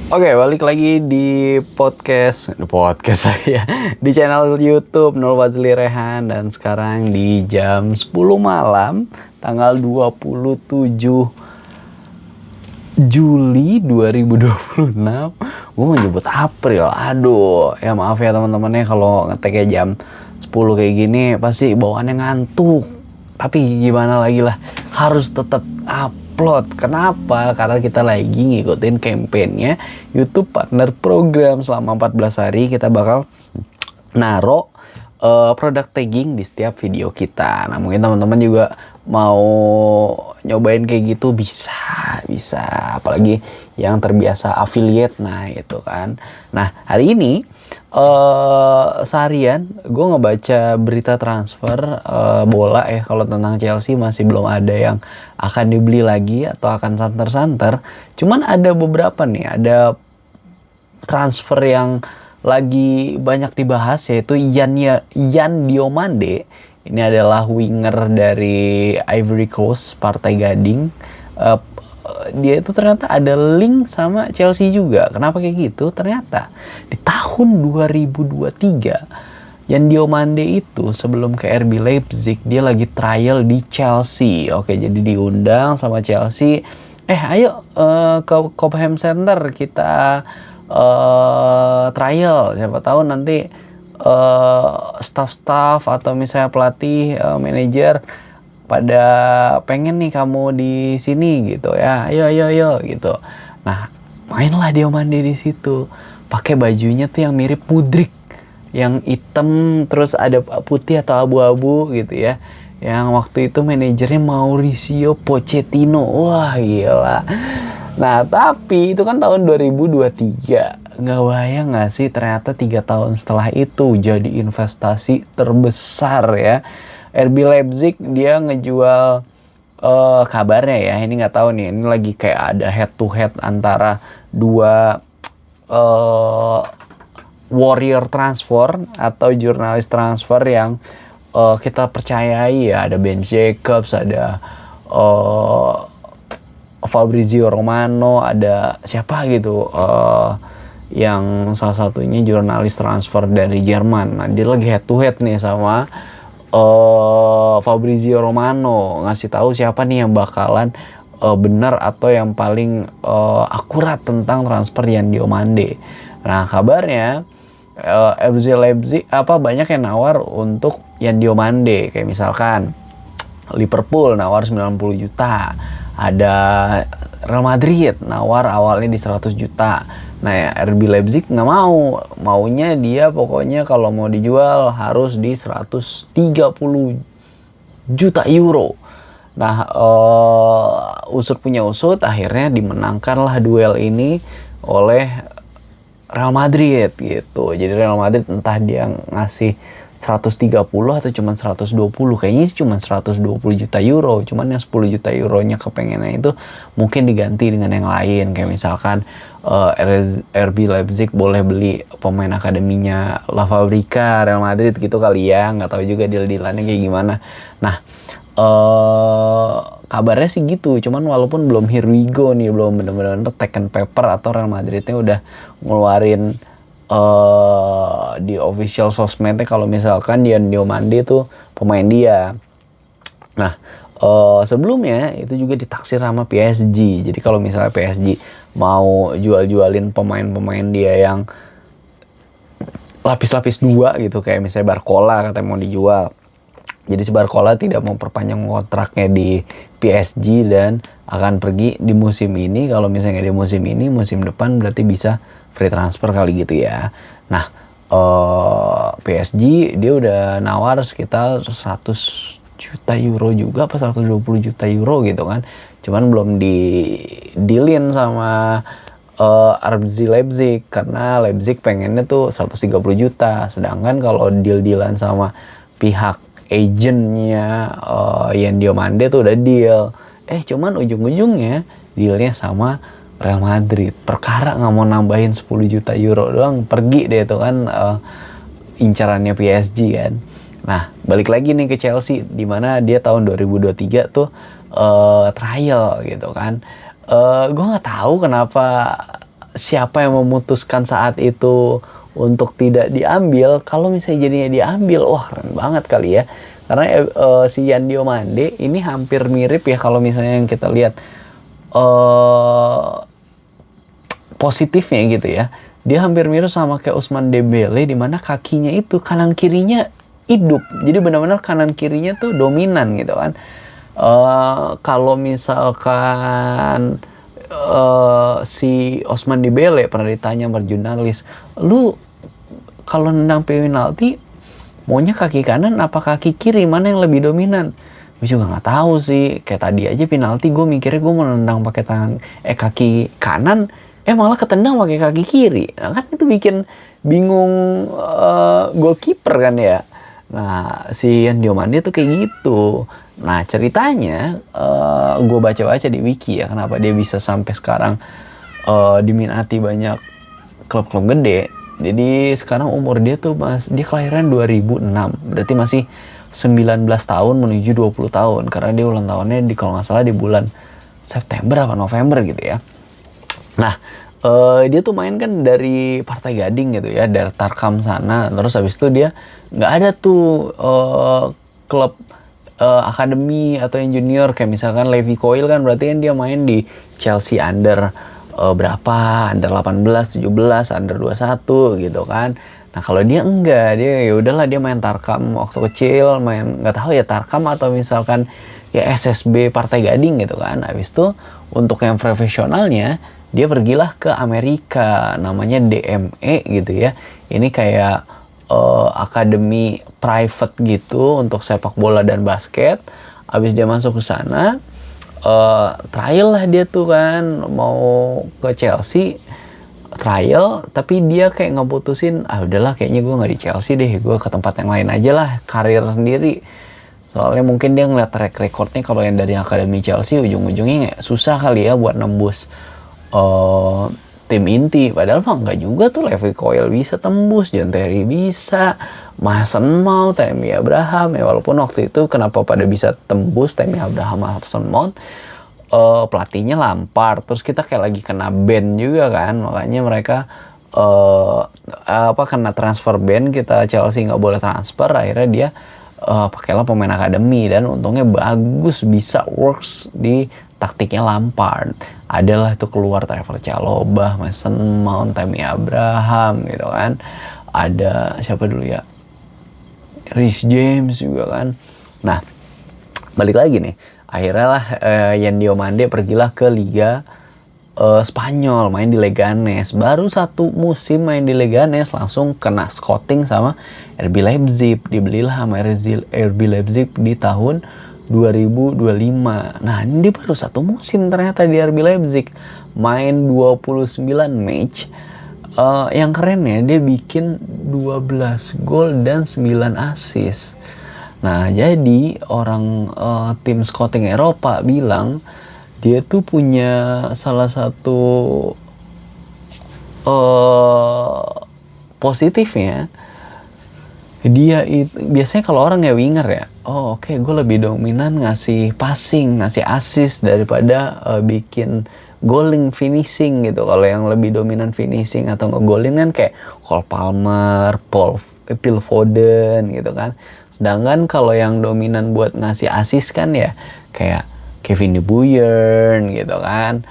Oke, balik lagi di podcast saya di channel YouTube Nur Fazli Rehan, dan sekarang di jam 10 malam tanggal 27 Juli 2026. Gue mau nyebut April. Aduh, ya maaf ya teman-teman ya kalau ngeteknya jam 10 kayak gini pasti bawaannya ngantuk. Tapi gimana lagi lah, harus tetap upload. Kenapa? Karena kita lagi ngikutin kampanyenya YouTube Partner Program. Selama 14 hari kita bakal naro produk tagging di setiap video kita. Nah, mungkin teman-teman juga mau nyobain kayak gitu, bisa apalagi yang terbiasa affiliate. Nah itu kan. Nah hari ini seharian gue ngebaca berita transfer bola ya. Kalau tentang Chelsea masih belum ada yang akan dibeli lagi atau akan santer-santer. Cuman ada beberapa nih, ada transfer yang lagi banyak dibahas, yaitu Yan Diomande. Ini adalah winger dari Ivory Coast, Partai Gading. Dia itu ternyata ada link sama Chelsea juga. Kenapa kayak gitu? Ternyata di tahun 2023 Yan Diomande itu sebelum ke RB Leipzig dia lagi trial di Chelsea. Oke, jadi diundang sama Chelsea. Ayo ke Cobham Center kita trial. Siapa tahu nanti staff-staff atau misalnya pelatih, manajer pada pengen nih kamu di sini gitu ya. Ayo gitu. Nah, mainlah Diomande di situ. Pakai bajunya tuh yang mirip Mudryk, yang hitam terus ada putih atau abu-abu gitu ya. Yang waktu itu manajernya Mauricio Pochettino. Wah, gila. Nah, tapi itu kan tahun 2023. Nggak bayang nggak sih ternyata 3 tahun setelah itu jadi investasi terbesar ya. RB Leipzig dia ngejual kabarnya ya. Ini nggak tahu nih. Ini lagi kayak ada head to head antara dua warrior transfer atau jurnalis transfer yang kita percayai ya. Ada Ben Jacobs, ada Fabrizio Romano, ada siapa gitu yang salah satunya jurnalis transfer dari Jerman. Nah, dia lagi head to head nih sama Fabrizio Romano, ngasih tahu siapa nih yang bakalan benar atau yang paling akurat tentang transfer Yan Diomande. Nah, kabarnya FC Leipzig banyak yang nawar untuk Yan Diomande, kayak misalkan Liverpool nawar 90 juta. Ada Real Madrid nawar awalnya di 100 juta. Nah ya, RB Leipzig nggak mau. Maunya dia pokoknya kalau mau dijual harus di 130 juta euro. Nah usut punya usut akhirnya dimenangkanlah duel ini oleh Real Madrid gitu. Jadi Real Madrid entah dia ngasih 130 atau cuma 120, kayaknya sih cuma 120 juta euro. Cuman yang 10 juta euronya kepengennya itu mungkin diganti dengan yang lain, kayak misalkan RB Leipzig boleh beli pemain akademinya La Fabrica Real Madrid gitu kali ya. Nggak tahu juga deal-dealannya kayak gimana. Nah kabarnya sih gitu, cuman walaupun belum here we go nih, belum bener-bener taken paper atau Real Madridnya udah ngeluarin di official sosmednya kalau misalkan Yan Diomande itu pemain dia. Nah sebelumnya itu juga ditaksir sama PSG. Jadi kalau misalnya PSG mau jual-jualin pemain-pemain dia yang lapis-lapis dua gitu, kayak misalnya Barcola katanya mau dijual. Jadi si Barcola tidak mau perpanjang kontraknya di PSG dan akan pergi di musim ini. Kalau misalnya di musim ini, musim depan berarti bisa free transfer kali gitu ya. Nah PSG dia udah nawar sekitar 100 juta euro juga, apa 120 juta euro gitu kan. Cuman belum di dealin sama RB Leipzig, karena Leipzig pengennya tuh 130 juta. Sedangkan kalau deal-dealan sama pihak agentnya Yan Diomande tuh udah deal. Cuman ujung-ujungnya dealnya sama Real Madrid. Perkara nggak mau nambahin 10 juta euro doang, pergi deh tuh kan incarannya PSG kan. Nah, balik lagi nih ke Chelsea, dimana dia tahun 2023 tuh trial gitu kan. Gue nggak tahu kenapa siapa yang memutuskan saat itu untuk tidak diambil. Kalau misalnya jadinya diambil, wah keren banget kali ya. Karena si Yan Diomande ini hampir mirip ya kalau misalnya yang kita lihat positifnya gitu ya. Dia hampir mirip sama kayak Ousmane Dembele, di mana kakinya itu kanan kirinya hidup. Jadi benar-benar kanan kirinya tuh dominan gitu kan. Kalau misalkan si Ousmane Dembele pernah ditanya sama jurnalis, lu kalau nendang penalti maunya kaki kanan apa kaki kiri, mana yang lebih dominan? Gue juga nggak tahu sih. Kayak tadi aja penalti gue mikirnya gue mau nendang pakai kaki kanan, malah ketendang pakai kaki kiri. Nah, kan itu bikin bingung goalkeeper kan ya. Nah, si Yan Diomande tuh kayak gitu. Nah, ceritanya gue baca-baca di wiki ya, kenapa dia bisa sampai sekarang diminati banyak klub-klub gede. Jadi sekarang umur dia tuh dia kelahiran 2006. Berarti masih 19 tahun menuju 20 tahun. Karena dia ulang tahunnya kalau nggak salah di bulan September apa November gitu ya. Nah, dia tuh main kan dari Partai Gading gitu ya, dari Tarkam sana. Terus habis itu dia nggak ada tuh klub akademi atau yang junior kayak misalkan Levi Coyle kan, berarti kan dia main di Chelsea under berapa, under 18, 17, under 21 gitu kan. Nah kalau dia enggak, dia ya udahlah dia main Tarkam waktu kecil, main nggak tahu ya Tarkam atau misalkan ya SSB Partai Gading gitu kan. Habis itu untuk yang profesionalnya dia pergilah ke Amerika, namanya DME gitu ya. Ini kayak akademi private gitu untuk sepak bola dan basket. Habis dia masuk ke sana, trial lah dia tuh kan mau ke Chelsea, trial, tapi dia kayak ngeputusin udahlah kayaknya gue nggak di Chelsea deh, gue ke tempat yang lain aja lah, karir sendiri. Soalnya mungkin dia ngeliat track recordnya kalau yang dari akademi Chelsea ujung-ujungnya susah kali ya buat nembus tim inti. Padahal mah nggak juga tuh, Levi Coyle bisa tembus, John Terry bisa, Mason Mount, Tammy Abraham ya, walaupun waktu itu kenapa pada bisa tembus Tammy Abraham, Mason Mount, pelatihnya Lampard, terus kita kayak lagi kena ban juga kan, makanya mereka kena transfer ban, kita Chelsea nggak boleh transfer, akhirnya dia pakailah pemain akademi dan untungnya bagus, bisa works di taktiknya Lampard. Adalah itu keluar Trevoh Chalobah, Mason Mount, Tammy Abraham gitu kan. Ada siapa dulu ya? Reece James juga kan. Nah, balik lagi nih. Akhirnya lah Yan Diomande pergilah ke Liga Spanyol, main di Leganes. Baru 1 musim main di Leganes langsung kena scouting sama RB Leipzig. Dibelilah sama RB Leipzig di tahun 2025. Nah, ini baru 1 musim ternyata di RB Leipzig. Main 29 match. Yang kerennya dia bikin 12 gol dan 9 assist. Nah, jadi orang tim scouting Eropa bilang dia tuh punya salah satu positifnya, dia itu biasanya kalau orang ya winger ya, oke, gue lebih dominan ngasih passing, ngasih assist daripada bikin goaling, finishing gitu. Kalau yang lebih dominan finishing atau ngegolin kan kayak Cole Palmer, Phil Foden gitu kan. Sedangkan kalau yang dominan buat ngasih assist kan ya kayak Kevin De Bruyne gitu kan,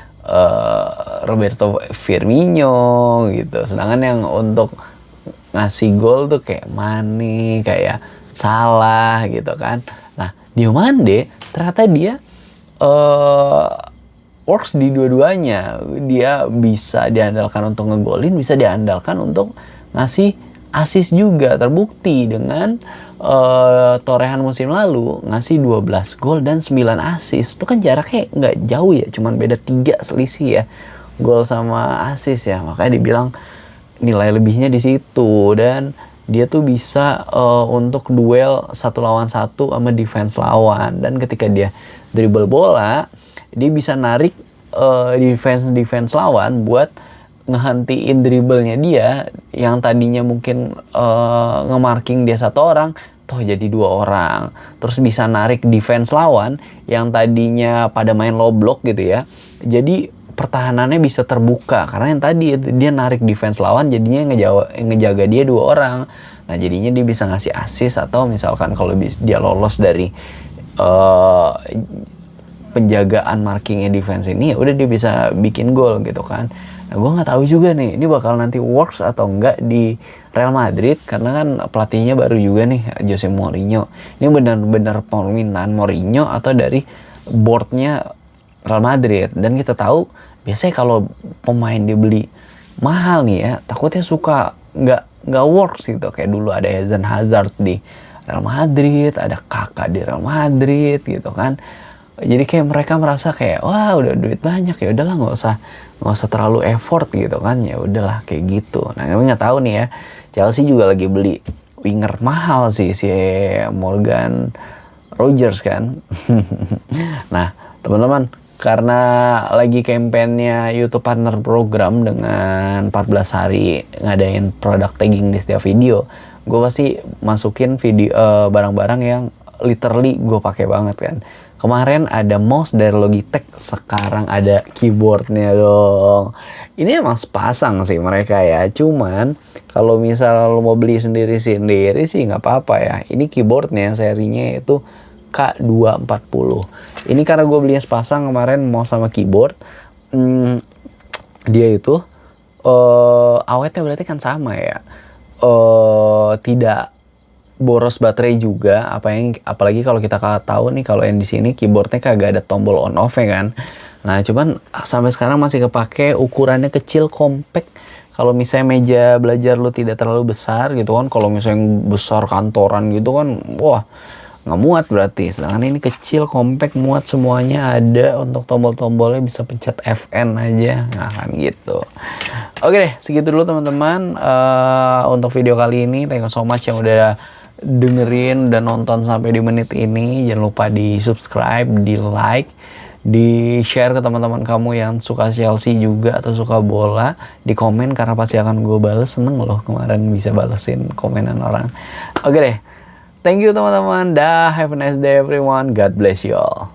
Roberto Firmino gitu. Sedangkan yang untuk ngasih gol tuh kayak Mane, kayak Salah gitu kan. Nah, Diomande ternyata dia works di dua-duanya. Dia bisa diandalkan untuk ngegolin, bisa diandalkan untuk ngasih assist juga. Terbukti dengan torehan musim lalu ngasih 12 gol dan 9 assist. Itu kan jaraknya nggak jauh ya, cuman beda 3 selisih ya, gol sama assist ya. Makanya dibilang nilai lebihnya di situ. Dan dia tuh bisa untuk duel 1 lawan 1 sama defense lawan. Dan ketika dia dribble bola, dia bisa narik defense lawan buat ngehentiin dribblenya dia yang tadinya mungkin nge-marking dia 1 orang, toh jadi 2 orang. Terus bisa narik defense lawan yang tadinya pada main low block gitu ya, jadi pertahanannya bisa terbuka, karena yang tadi dia narik defense lawan, jadinya ngejaga dia 2 orang. Nah jadinya dia bisa ngasih assist, atau misalkan kalau dia lolos dari penjagaan markingnya defense ini, ya udah dia bisa bikin gol gitu kan. Nah gue nggak tahu juga nih ini bakal nanti works atau enggak di Real Madrid, karena kan pelatihnya baru juga nih, Jose Mourinho. Ini benar-benar permintaan Mourinho atau dari boardnya Real Madrid. Dan kita tahu biasanya kalau pemain dibeli mahal nih ya, takutnya suka nggak works gitu. Kayak dulu ada Eden Hazard di Real Madrid, ada Kakak di Real Madrid gitu kan. Jadi kayak mereka merasa kayak wah udah duit banyak, ya udahlah nggak usah terlalu effort gitu kan, ya udahlah kayak gitu. Nah kami nggak tahu nih ya, Chelsea juga lagi beli winger mahal sih, si Morgan Rogers kan. Nah teman-teman, karena lagi kampanyenya YouTube Partner Program dengan 14 hari ngadain product tagging di setiap video, gue pasti masukin video barang-barang yang literally gue pakai banget kan. Kemarin ada mouse dari Logitech, sekarang ada keyboardnya dong. Ini emang sepasang sih mereka ya, cuman kalau misal lo mau beli sendiri sih nggak apa-apa ya. Ini keyboardnya serinya itu K240. Ini karena gue belinya sepasang kemarin, mouse sama keyboard. Dia itu awetnya berarti kan sama ya. Tidak boros baterai juga, apalagi kalau kita tahu nih kalau yang di sini keyboardnya kagak ada tombol on off ya kan. Nah cuman sampai sekarang masih kepake, ukurannya kecil, compact. Kalau misalnya meja belajar lu tidak terlalu besar gitu kan, kalau misalnya besar kantoran gitu kan, wah nggak muat berarti. Sedangkan ini kecil, compact, muat semuanya, ada untuk tombol-tombolnya, bisa pencet FN aja, nah kan gitu. Oke deh, segitu dulu teman-teman untuk video kali ini. Thank you so much yang udah dengerin dan nonton sampai di menit ini. Jangan lupa di subscribe, di like, di share ke teman-teman kamu yang suka Chelsea juga atau suka bola, di komen karena pasti akan gue bales. Seneng loh kemarin bisa balesin komenan orang. Oke deh, thank you teman-teman, dah, have a nice day everyone, God bless you all.